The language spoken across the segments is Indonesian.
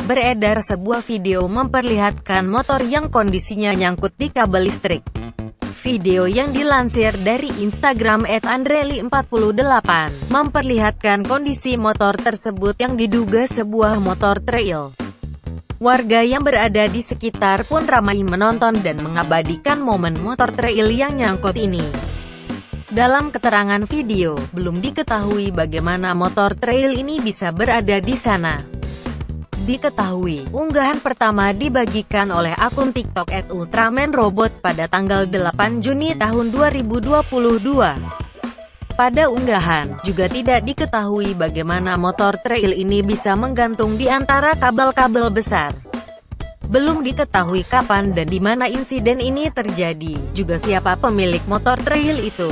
beredar sebuah video memperlihatkan motor yang kondisinya nyangkut di kabel listrik. Video yang dilansir dari Instagram @andreli48 memperlihatkan kondisi motor tersebut yang diduga sebuah motor trail. Warga yang berada di sekitar pun ramai menonton dan mengabadikan momen motor trail yang nyangkut ini. Dalam keterangan video, belum diketahui bagaimana motor trail ini bisa berada di sana. Diketahui, unggahan pertama dibagikan oleh akun TikTok @ultramenrobot pada tanggal 8 Juni tahun 2022. Pada unggahan, juga tidak diketahui bagaimana motor trail ini bisa menggantung di antara kabel-kabel besar. Belum diketahui kapan dan di mana insiden ini terjadi, juga siapa pemilik motor trail itu.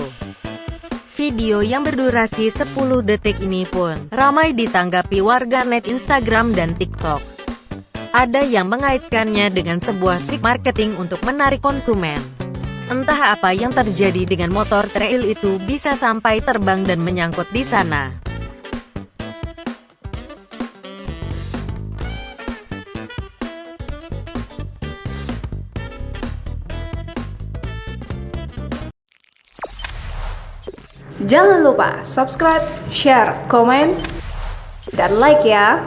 Video yang berdurasi 10 detik ini pun ramai ditanggapi warganet Instagram dan TikTok. Ada yang mengaitkannya dengan sebuah trik marketing untuk menarik konsumen. Entah apa yang terjadi dengan motor trail itu bisa sampai terbang dan menyangkut di sana. Jangan lupa subscribe, share, komen, dan like ya.